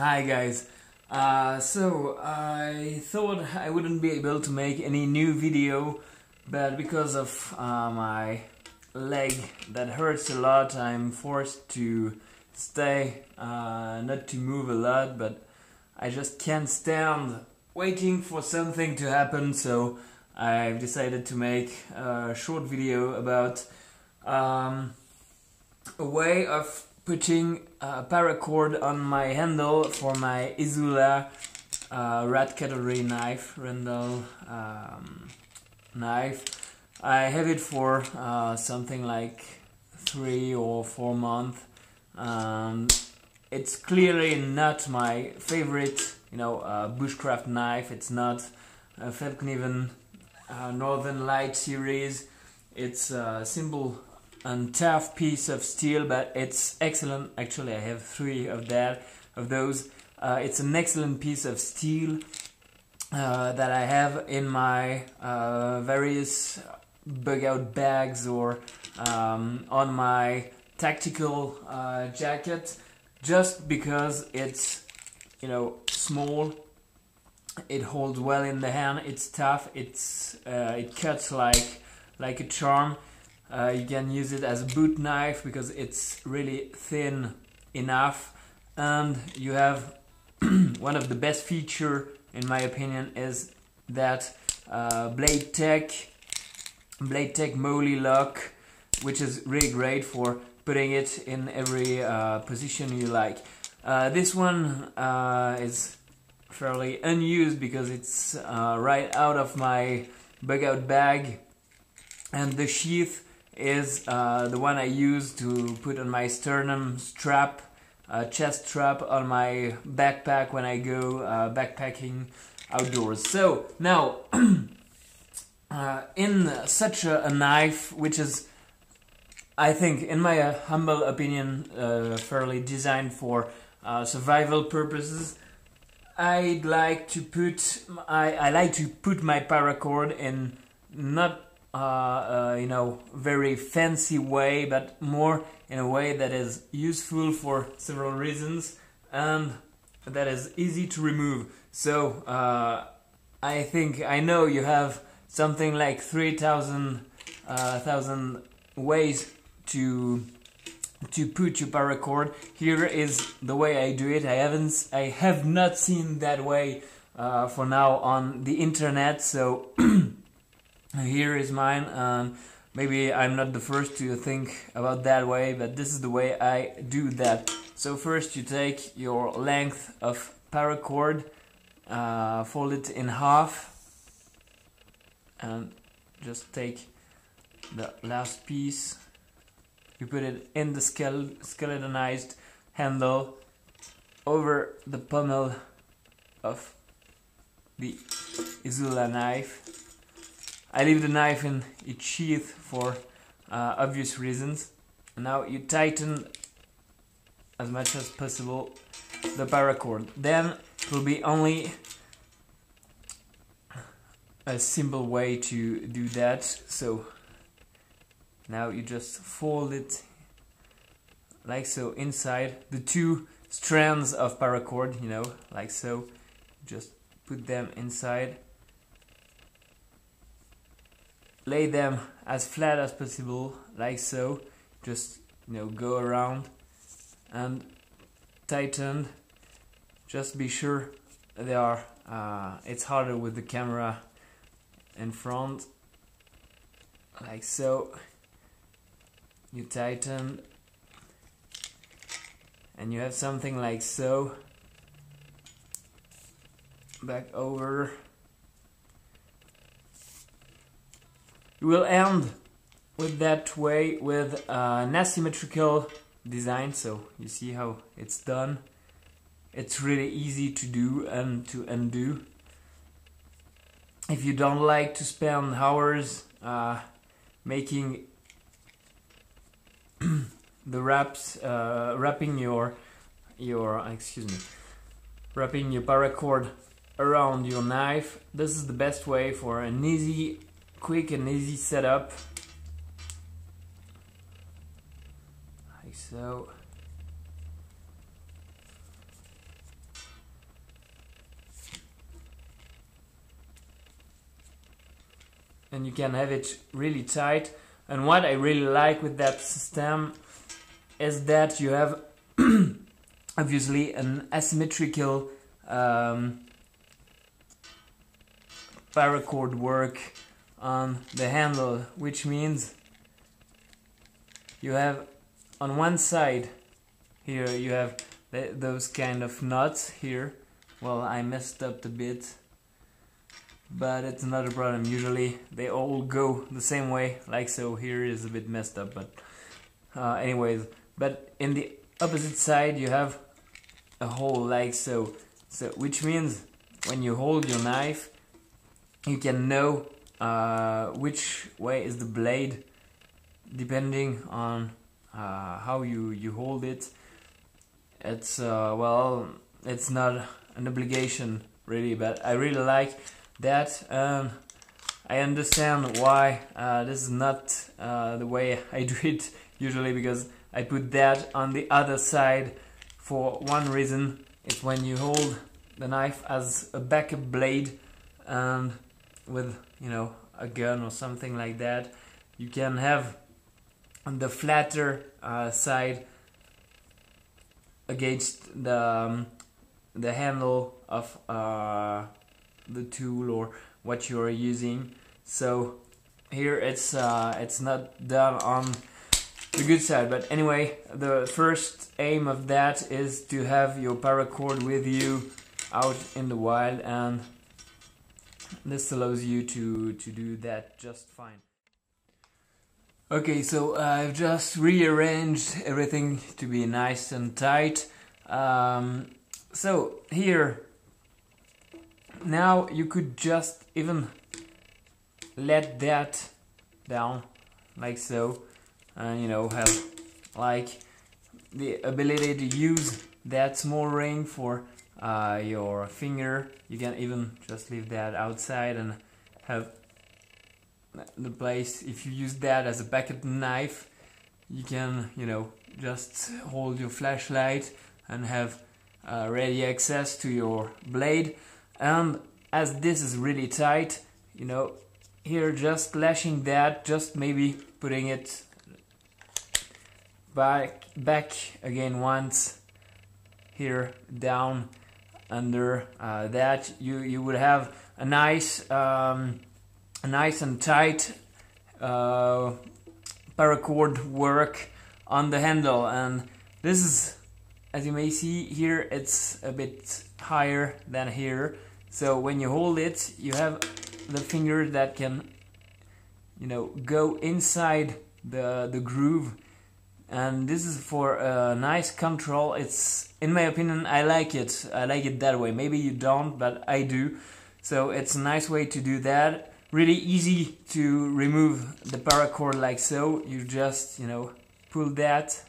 Hi guys. So I thought I wouldn't be able to make any new video, but because of my leg that hurts a lot, I'm forced to stay, not to move a lot, but I just can't stand waiting for something to happen, so I've decided to make a short video about a way of putting a paracord on my handle for my Izula rat cutlery knife, Randall knife. I have it for something like 3 or 4 months. It's clearly not my favorite, bushcraft knife. It's not a Felkniven Northern Light series. It's a simple and tough piece of steel, but it's excellent. Actually, I have 3 of those. It's an excellent piece of steel that I have in my various bug out bags or on my tactical jacket, just because it's small. It holds well in the hand. It's tough. It cuts like a charm. You can use it as a boot knife because it's really thin enough, and you have one of the best feature, in my opinion, is that blade tech moly lock, which is really great for putting it in every position you like. This one is fairly unused because it's right out of my bug out bag, and the sheath is the one I use to put on my sternum strap, chest strap on my backpack when I go backpacking outdoors. So now, in such a knife, which is, I think, in my humble opinion, fairly designed for survival purposes, I like to put my paracord in not very fancy way, but more in a way that is useful for several reasons and that is easy to remove. So I know you have something like 3,000 ways to put your paracord. Here is the way I do it. I have not seen that way for now on the internet, so here is mine. Maybe I'm not the first to think about that way, but this is the way I do that. So first you take your length of paracord, fold it in half, and just take the last piece. You put it in the skeletonized handle over the pommel of the Izula knife. I leave the knife in its sheath for obvious reasons. Now you tighten as much as possible the paracord. Then it will be only a simple way to do that. So now you just fold it like so inside the 2 strands of paracord, like so. Just put them inside. Lay them as flat as possible, like so. Just go around and tighten. Just be sure they are. It's harder with the camera in front, like so. You tighten, and you have something like so. Back over. You will end with that way with an asymmetrical design, so you see how it's done. It's really easy to do and to undo. If you don't like to spend hours making the wraps, wrapping your paracord around your knife, this is the best way for an quick and easy setup, like so. and you can have it really tight. And what I really like with that system is that you have obviously an asymmetrical paracord work on the handle, which means you have on one side here you have those kind of nuts here. Well, I messed up a bit, but it's not a problem. Usually they all go the same way, like so. Here is a bit messed up, but anyways. But in the opposite side you have a hole like so. So which means when you hold your knife, you can know which way is the blade, depending on how you hold it. It's well, it's not an obligation really, but I really like that. I understand why this is not the way I do it usually, because I put that on the other side for one reason. It's when you hold the knife as a backup blade, and with, you know, a gun or something like that, you can have the flatter side against the handle of the tool or what you are using. So here it's not done on the good side, but anyway, the first aim of that is to have your paracord with you out in the wild, and this allows you to do that just fine. Okay, so I've just rearranged everything to be nice and tight. So here, now you could just even let that down like so, and you know, have like the ability to use that small ring for your finger. You can even just leave that outside and have the place. If you use that as a backup knife, you can, you know, just hold your flashlight and have ready access to your blade. And as this is really tight, you know, here just lashing that, just maybe putting it back again once here, down under that, you would have a nice and tight paracord work on the handle. And this is, as you may see here, it's a bit higher than here, so when you hold it, you have the finger that can, you know, go inside the groove, and this is for a nice control. It's, in my opinion, I like it that way. Maybe you don't, but I do. So it's a nice way to do that. Really easy to remove the paracord like so. You just, you know, pull that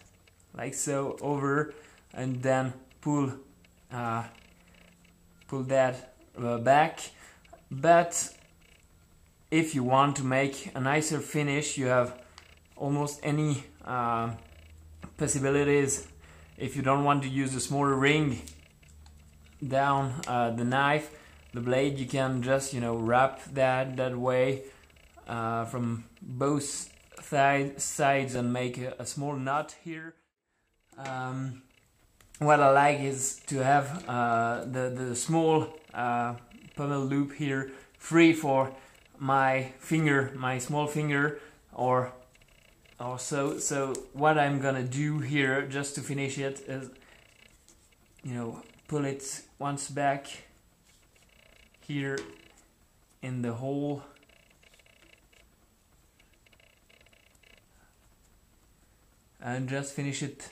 like so over, and then pull that back. But if you want to make a nicer finish, you have almost any possibilities. If you don't want to use a smaller ring down the knife, the blade, you can just, you know, wrap that way from both sides and make a small knot here. What I like is to have the small pommel loop here free for my finger, my small finger, or so. So what I'm gonna do here, just to finish it, is, you know, pull it once back here in the hole, and just finish it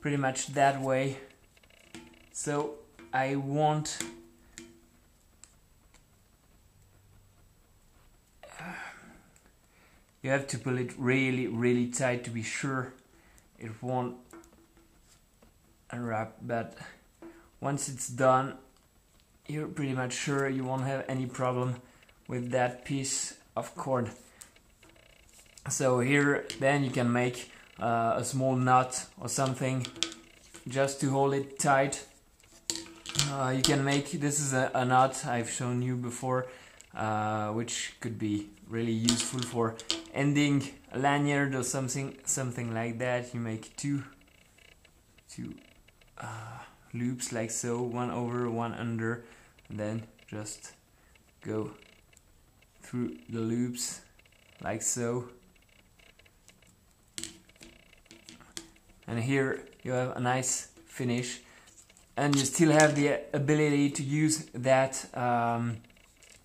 pretty much that way. So I want you have to pull it really tight to be sure it won't unwrap, but once it's done, you're pretty much sure you won't have any problem with that piece of cord. So here then you can make a small knot or something just to hold it tight. You can make, this is a knot I've shown you before. which could be really useful for ending a lanyard or something like that. You make two loops like so, one over, one under, and then just go through the loops like so. And here you have a nice finish, and you still have the ability to use that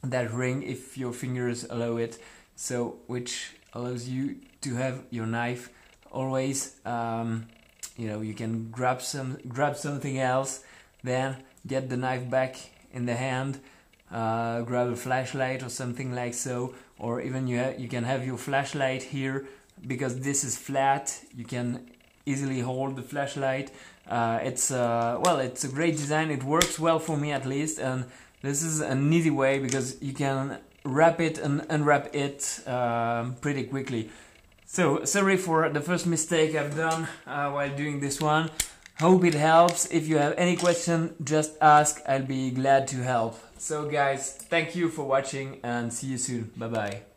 that ring if your fingers allow it, so which allows you to have your knife always, you know, you can grab something else, then get the knife back in the hand, grab a flashlight or something like so, or even you can have your flashlight here, because this is flat, you can easily hold the flashlight. It's a great design. It works well for me at least, and this is an easy way because you can wrap it and unwrap it pretty quickly. So sorry for the first mistake I've done while doing this one. Hope it helps. If you have any question, just ask. I'll be glad to help. So guys, thank you for watching and see you soon. Bye bye.